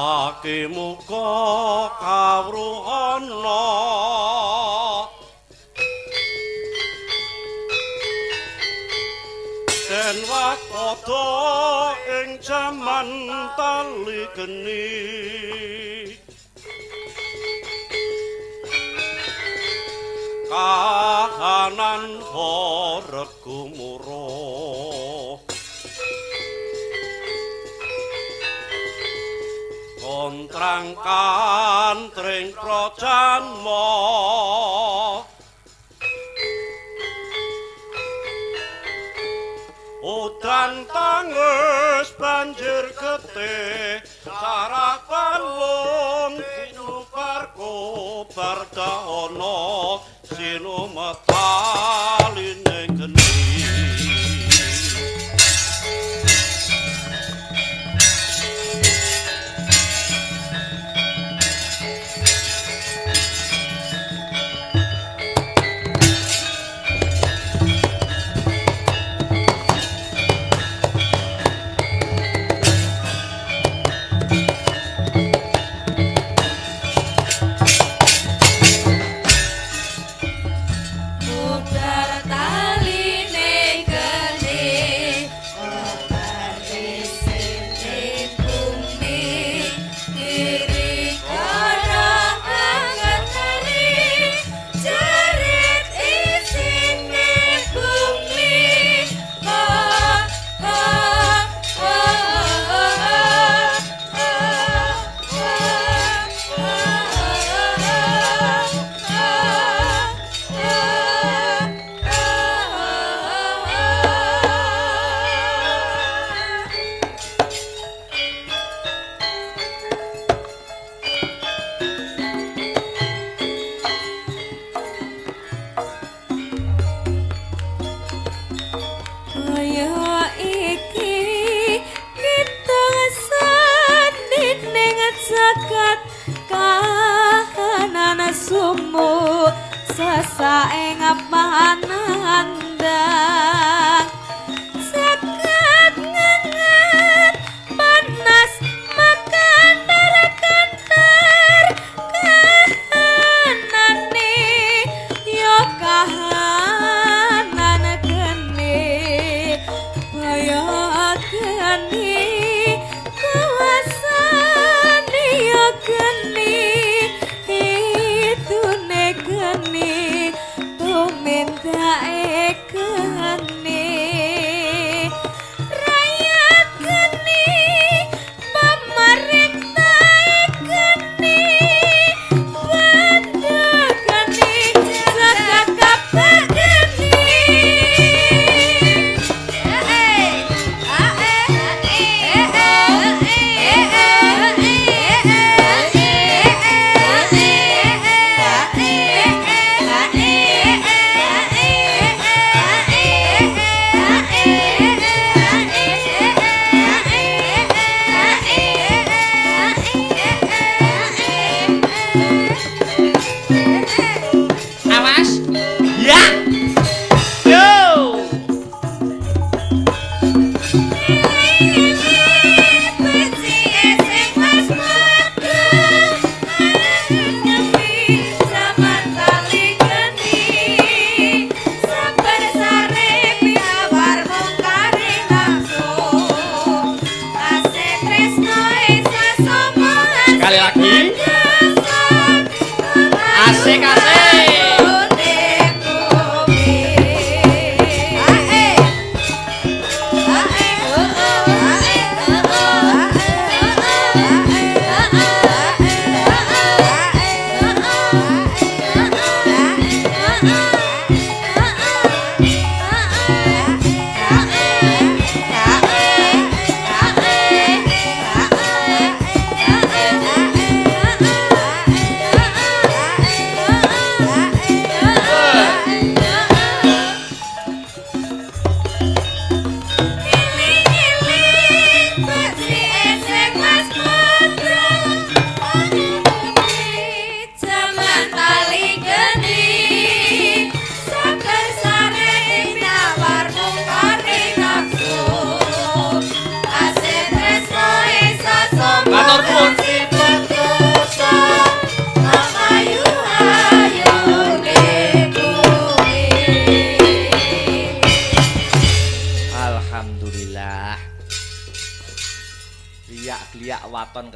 Ake muga kawruhana den wakodo ing jaman tali geni kahanan regu murah kontrang kantring prajanma udan tangis banjir getih sarak palung kinuparku bardana sinumethaline geni sasaeng panandang saged ngenget panas makan kantar kahanane yo kahanan geni kaya geni kuasane yo geni geni tuminta geni rakyat geni pemerintah geni banda geni jaga kabeh geni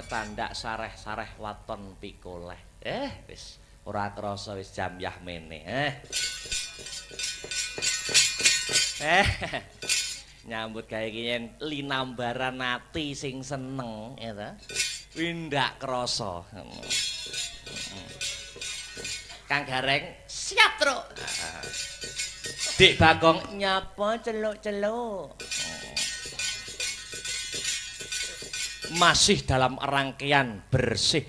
kecandak sareh-sareh waton pikoleh. Wis ora krasa wis jam yah mene. Nyambut gawe iki yen linambaran ati sing seneng ya ta. Windak krasa. Kang Gareng siap, Truk. Dik Bagong nyapa celuk-celuk. Masih dalam rangkaian bersih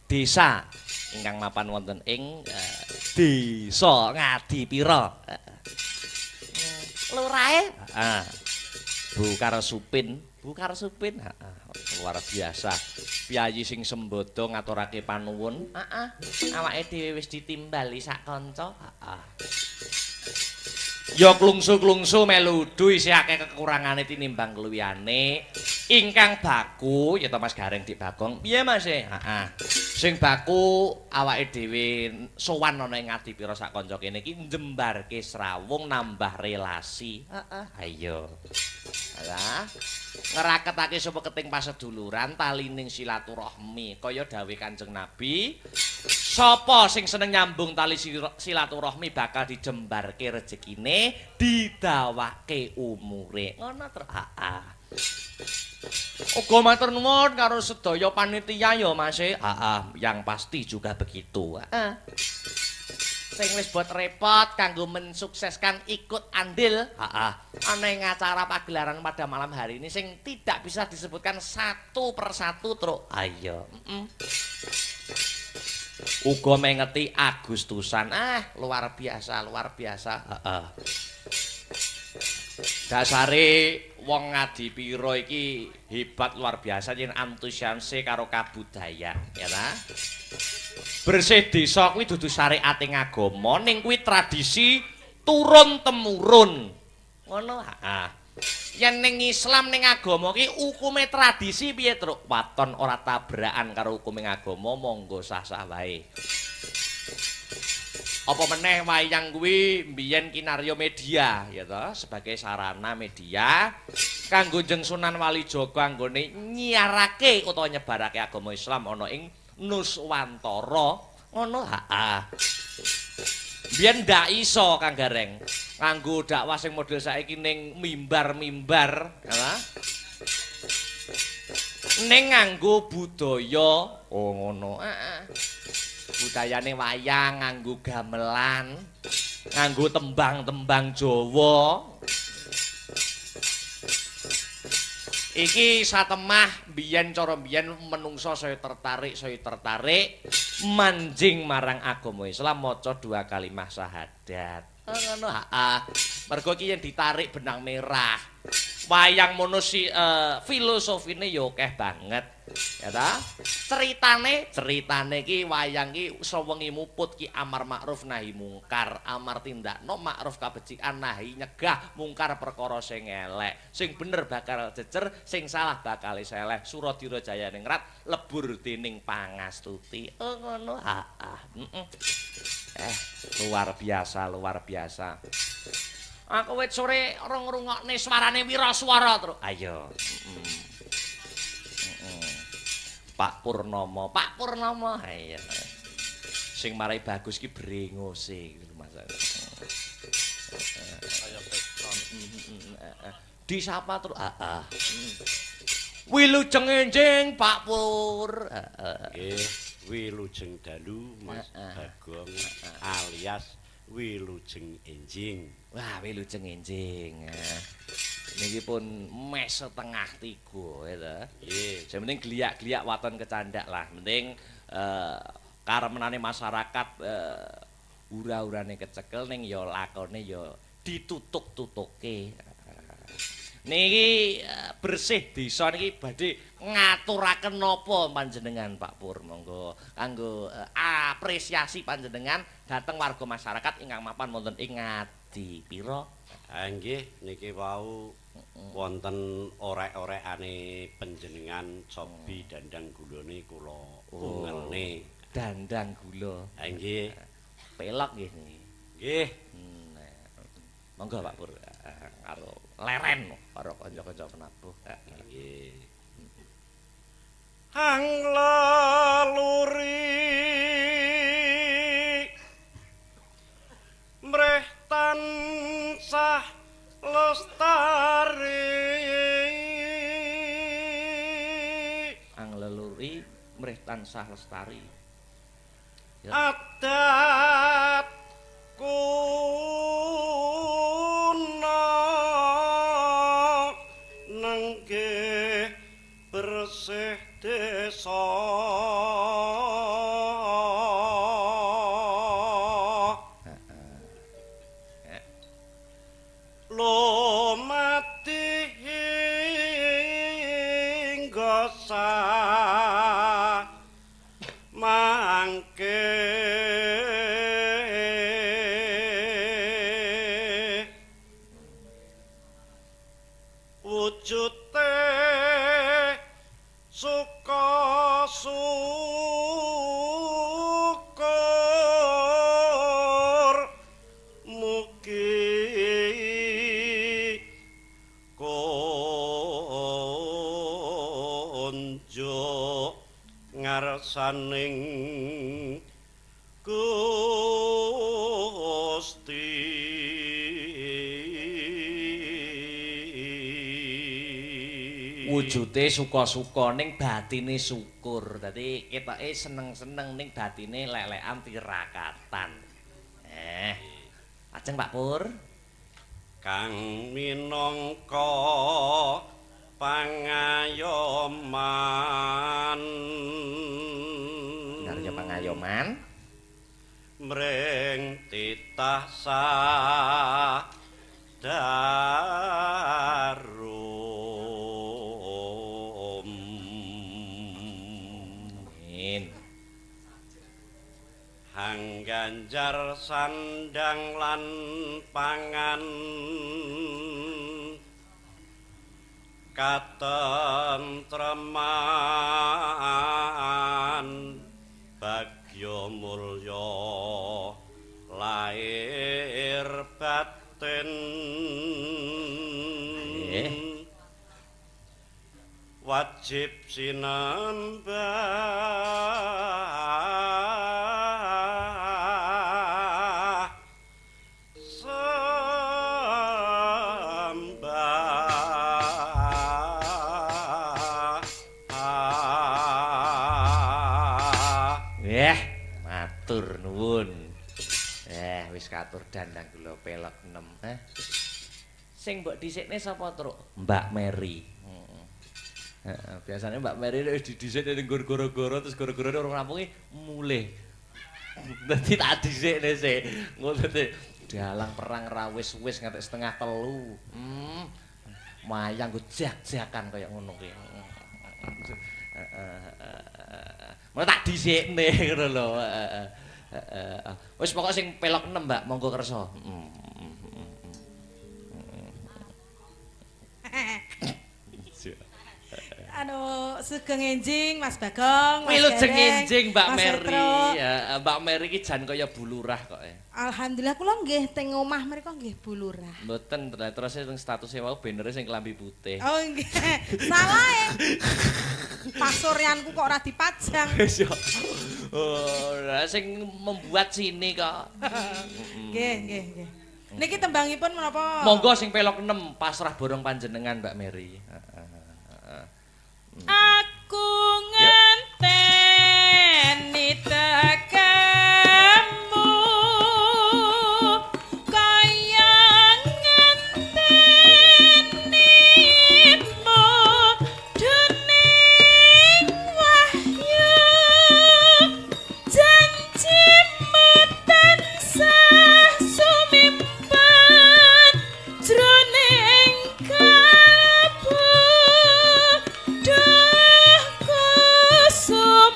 desa ingkang mapan wonten ing Desa Ngadipira. Lurahe? Bu Karsupin, luar biasa. Piyayi sing sembodo ngaturake panuwun. Awake dhewe wis ditimbali sak kanca. Ya klungsu-klungsu melu udu isih akeh kekurangane tinimbang keluyane. Ingkang baku ya to Mas Gareng Dik Bagong. Piye Mas? Sing baku awake dhewe sowan ana ing Ngadipira sak kanca kene iki njembarke srawung nambah relasi. Ayo. Lah, ngeraketake sapa keting paseduluran talining silaturahmi kaya dawuh Kanjeng Nabi. Sapa sing seneng nyambung tali silaturahmi bakal dijembarke rezekine, didawake umure. Ngono to. Uga matur nuwun karo sedaya panitia ya Mas. Yang pasti juga begitu. Sing wis buat repot kanggo mensukseskan ikut andil ana ing acara pagelaran pada malam hari ini sing tidak bisa disebutkan satu persatu, Truk. Ayo. Uga mengeti Agustusan. Luar biasa. Dasare wong Ngadipira iki hebat luar biasa yen antusiase karo kabudayaan, ya ta? Bersih desa kuwi dudu syariating agama, ning kuwi tradisi turun temurun. Ngono. Yen ning Islam ning agama ki hukume tradisi piye, Truk? Waton ora tabrakan karo hukume agama, monggo sah-sah wae. Apa meneh wayang kuwi mbiyen kinarya media ya toh sebagai sarana media kanggo njeng Sunan Walijaga anggone nyiarake utawa nyebarake agama Islam ana ing Nuswantara ngono. Biyen ndak iso Kang Gareng nganggo dakwah sing model saiki ning mimbar-mimbar ya. Ning nganggo budaya ngono. Budayane wayang nganggo gamelan, nganggo tembang-tembang Jawa. Iki satemah biyen cara biyen menungso saya tertarik manjing marang agama Islam maca 2 kalimah syahadat. Ngono mergo iki yen ditarik benang merah. Wayang mono filosofine ya akeh banget. Ya ta? Ceritane iki wayang iki sewengi muput ki amar makruf nahi mungkar, amar tindakno makruf kabecikan nahi nyegah mungkar perkara sing elek. Sing bener bakal jejer, sing salah bakal seleh. Suradira Jayane ngrat lebur dening pangastuti. Ngono. Luar biasa. Aku wit sore ora ngrungokne swarane Wiraswara, Truk. Ayo. Pak Purnomo. Ayo. Sing marai bagus ki brengose gitu Mas. Disapa Truk. Wilujeng enjing Pak Pur. Nggih, wilujeng dalu Mas Bagong alias wilujeng enjing. Wah, wilujeng enjing. Niki pun mes setengah 3 ya ta. Nggih, sing penting gliak-gliak waton kecandak lah. Penting karemenane masyarakat ura-urane kecekel ning ya lakone ya ditutuk-tutuke. Niki bersih desa niki badhe ngaturaken napa panjenengan Pak Pur monggo kanggo apresiasi panjenengan dhateng warga masyarakat ingkang mapan wonten ing Ngadipira. Nggih niki wau wonten orek-orekane panjenengan cobi dandang gulane kula ungelne. Dandang gula. Nggih. Pelok nggih. Nggih. Monggo Pak Pur karo leren karo kanca-kanca penabuh. Nggih. hang leluri mreh tansah lestari ang leluri mreh tansah lestari ya. Adat kuno nenggih bersih desa lumati hingga mangke wujute suka syukur mugi konjo ngarsaning Gusti wujude suka-suka ning batine syukur. Dadi ketoke seneng-seneng ning batine lelekan tirakatan. Ajeng Pak Pur. kang minangka pangayoman Narya pangayoman mring titah darum amin hang ganjar sandang lan pangan katentreman bagya mulya lair batin wajib sinembah matur nuwun. Wis katur dandang kula pelok 6. Sing mbok dhisikne sapa, Truk? Mbak Mary. Heeh, biasanya Mbak Mary wis didhisik ning goro-goro terus goro-gorone ora rampunge mulih. Dadi tak dhisikne sik. Ngono teh dalang perang ra wis-wis nganti setengah 3. Mayang go jak-jakan kaya ngono ki. Mau tak dhisikne ngono lho. Wis pokok sing pelok 6, Mbak, monggo kersa. Sugeng enjing Mas Bagong. Kuwi lujeng enjing Mbak Mas Mary. Petro. Ya, Mbak Mary ki jan kaya bulurah kok. Alhamdulillah kula nggih teng omah mriku nggih bulurah. Mboten, terus teng statuse wau banere sing klambi putih. Oh nggih. Salah ya. Pasuryanku kok ora dipajang. Wis ya. Oh, sing membuat sini kok. Nggih, nggih, nggih. Niki tembangipun menapa? Monggo sing pelok 6 pasrah borong panjenengan Mbak Mary. Aku ngenteni tekamu kaya ngentenimu dening wahyu janjimu tansah sumimpen jroning kalbu kusum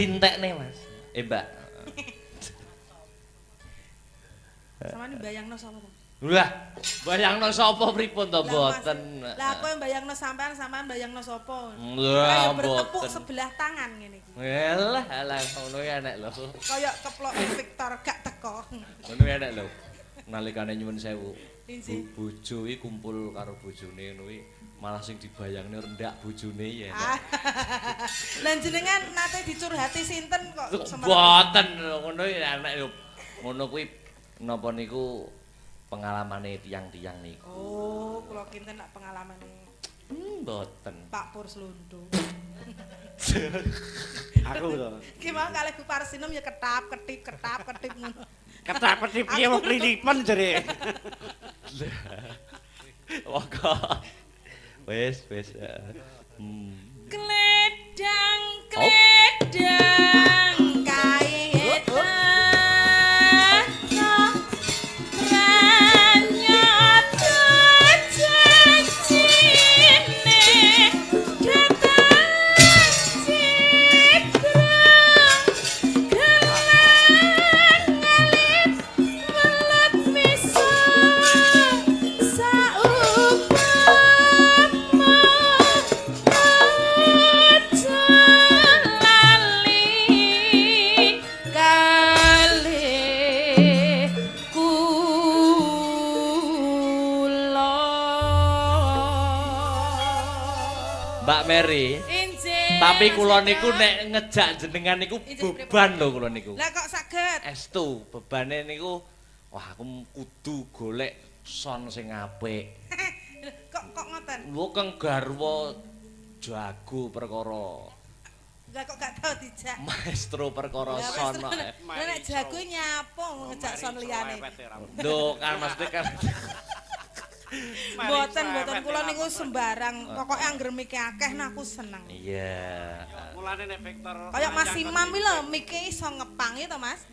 dintekne, Mas. Mbak. Samane mbayangno sapa to? Lah, bayangno sapa pripun to Lah, Mas, mboten. Lah aku yang bayangno sampean mbayangno sapa? Lah, Kayak bertepuk mboten. sebelah tangan ngene iki. Yalah, alah ngono ya nek lho. Kayak keplok Victor gak teko. Ngono ya nek lho. Nalikane nyuwun sewu. Inji. Bojo iki kumpul karo bojone ngono kuwi malah sing dibayangne rendak bojone ya. Lan jenengan nate dicurhati sinten kok Mboten ngono ya nek yo ngono kuwi napa niku pengalamane tiyang-tiyang niku. Oh, kula kinten nak pengalaman Mboten. Pak Pur Slondo. Aku to. Ki mau kalih Bu Parsinem ya ketap-ketip ngono. Ketap-ketip piye wong klinipen jere. Waka. Wis. Kledang Oh. kaetan ranyata janjine datang citrang gelang alit welut misa saupama aja lali kalih kula. Mbak Mary, Injih. tapi kula niku nek ngejak jenengan niku beban lho kula niku. Lah kok saged? Estu bebane niku wah aku kudu golek son sing apik. Kok ngoten? Wo kang garwa jago perkara Lah kok gak tau dijak. maestro perkara Lah son. Lah nek jago nyapo ngejak son liyane. Lho kan mesti kan Mboten kula niku sembarang. Pokoke angger mike akeh nah aku seneng. iya. Mulane nek Victor Kayak Mas Imam iki lho mike iso ngepangi to Mas.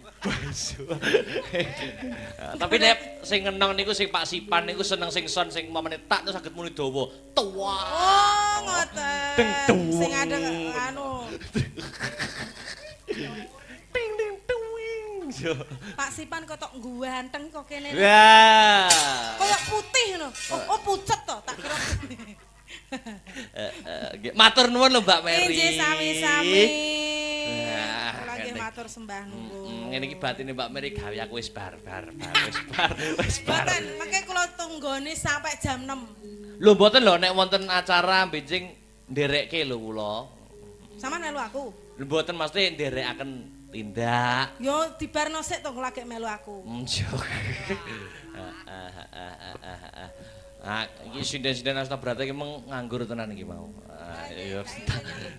Tapi nek sing ngenong niku sing Pak Sipan niku seneng sing son sing mamane tak terus saged muni dawa. Tua. Oh, ngoten. Deng duweng. Sing ada anu Ting ting tuwing. Pak Sipan kok tok ganteng kok kene. Wah. Kayak putih ngono. Oh pucet to, tak kira. Nggih, matur nuwun lho Mbak Mary. Injih sami-sami. Nah, Kula nggih ngene. matur sembah nuwun. Ngene iki batine Mbak Mary gawe aku wis bar. Wis bar. Mboten, mengke kula tunggoni sampai jam 6. Lho mboten lho nek wonten acara benjing nderekke lho kula. Sampeyan melu aku. Lho mboten mesti nderekaken tindak. Yo dibarno sik to kula gek melu aku. Njok. Iki sinden-sinden Asta Brata iki mung nganggur tenan iki mau. Ya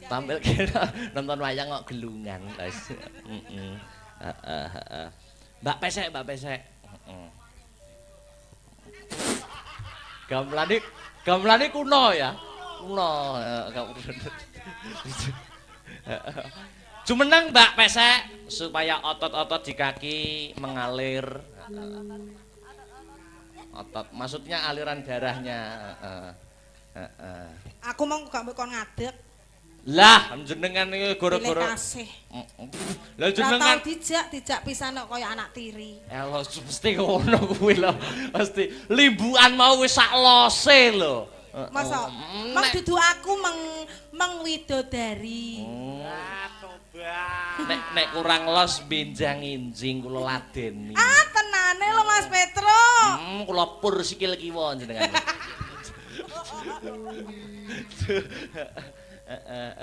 tampil kira nonton wayang kok gelungan, guys. Mbak Pesek. Gamelane kuno ya. Kuno. Jumeneng Mbak Pesek supaya otot-otot di kaki mengalir. Otot, maksudnya aliran darahnya. Aku mau gak kon ngadeg. Lah, jenengan iki Pilih gara-gara. kasih. Lah Lah jenengan tau dijak pisan kok kaya anak tiri. elo mesti ngono kuwi lho. Mesti limbukan mau wis sak lose lho. Masa mang dudu aku widodari. Nek kurang los benjang injing kula ladeni. Ah tenane lho Mas Petro. Kula pur sikil kiwa jenengan.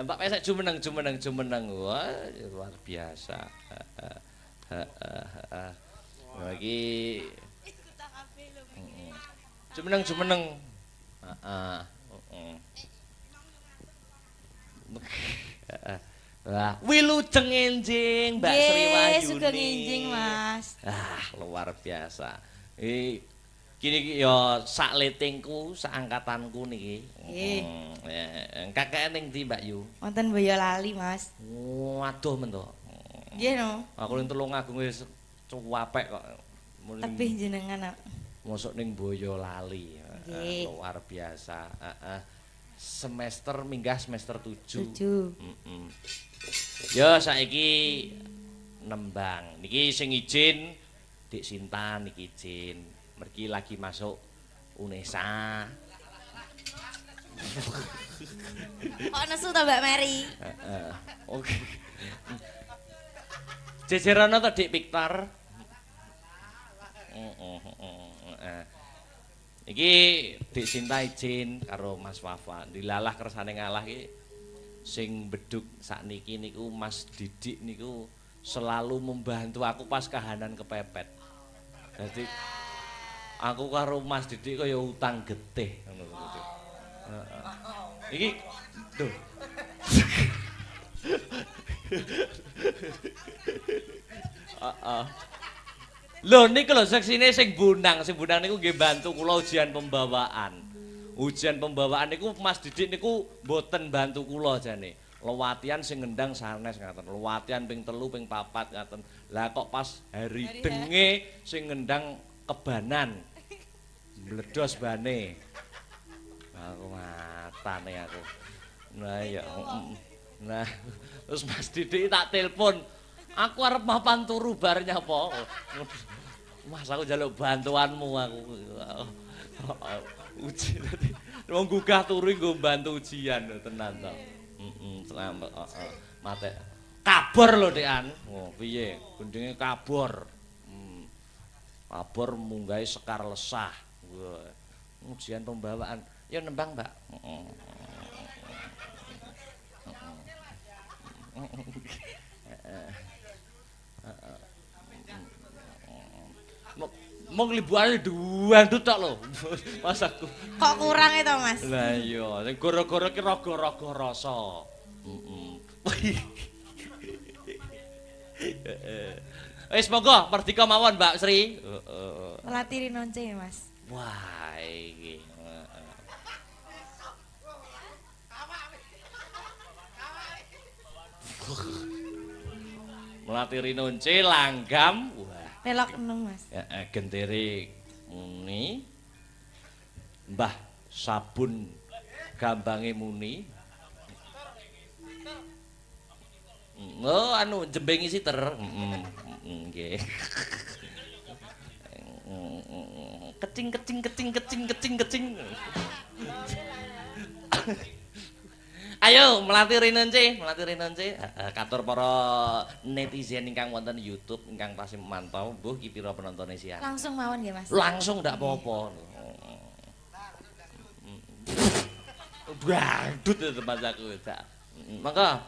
Mbak Pesek jumeneng. Wah, luar biasa. Lagi jumeneng. Wah, wilujeng enjing Mbak Sri Wahyuni. Sugeng enjing, Mas. Luar biasa. Kini ya sak letingku, sak angkatanku niki. Kakek ning ndi Mbak Yu? Wonten Boyolali, Mas. Waduh men to. Nggih no. Aku ning Tulungagung wis cuwapek kok. Tebih jenengan, Nak. Mosok ning Boyolali. Nggih. Luar biasa. semester minggah semester 7. 7. Yo saiki nembang. Niki sing izin Dik Sinta niki izin. Mergi lagi masuk UNESA. Kok nesu ta Mbak Mary? Oke. Jejerono to Dik Victor. Iki Dik Sinta izin karo Mas Wafa. Dilalah kersane ngalah iki sing beduk sakniki niku Mas Didik niku selalu membantu aku pas kahanan kepepet. Jadi aku karo Mas Didik kaya utang getih ngono lho. Iki lho. Lho niku lho seksine sing bunang niku nggih bantu kula ujian pembawaan. Ujian pembawaan niku Mas Didik niku mboten bantu kula jane. Lewatian sing ngendang sanes ngaten. Lewatian ping 3 ping 4 ngaten. Lah kok pas hari denge sing ngendang kebanan. Meledos bane. Aku matane aku. Nah ya. Nah, terus Mas Didik tak telepon. Aku arep mapan turu bar nyapa. Mas aku njaluk bantuanmu aku. Ujian tadi. Wong gugah turu nggo bantu ujian tenan to. Selamat. Mate. Kabur lho Dekan. Oh, piye? Gendenge kabur. Kabur munggahe Sekar Lesah. Ujian pembawaan. Ya nembang, Mbak. Mong libuane duandut tok lho. Mas aku. Kok kurang itu Mas? Lah iya, sing gara-gara ki raga-raga rasa. Wis monggo merdeka mawon Mbak Sri. Melatih nonce Mas. Wah iki. Melatih rinonce langgam. Wah. Pelok enung Mas. Gentiri muni. Mbah sabun gambange muni. Oh anu jembeng isi ter. Nggih. Kecing. Ayo melatih rinonce. Katur para netizen ingkang wonten YouTube ingkang tasih mantau, mbuh ki pira penontone siang. Langsung mawon nggih Mas. Langsung ndak apa-apa. Badut itu Mas aku. Mangga.